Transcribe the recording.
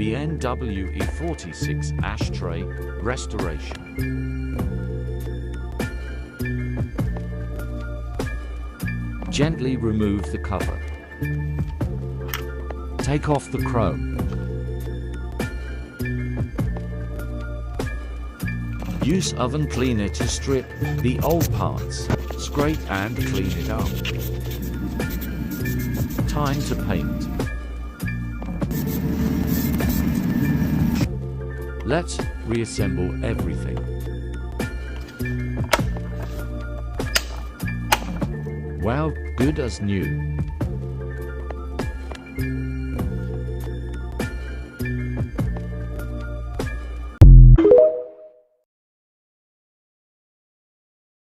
BMW E46 ashtray restoration. Gently remove the cover. Take off the chrome. Use oven cleaner to strip the old parts. Scrape and clean it up. Time to paint. Let's reassemble everything. Wow, good as new.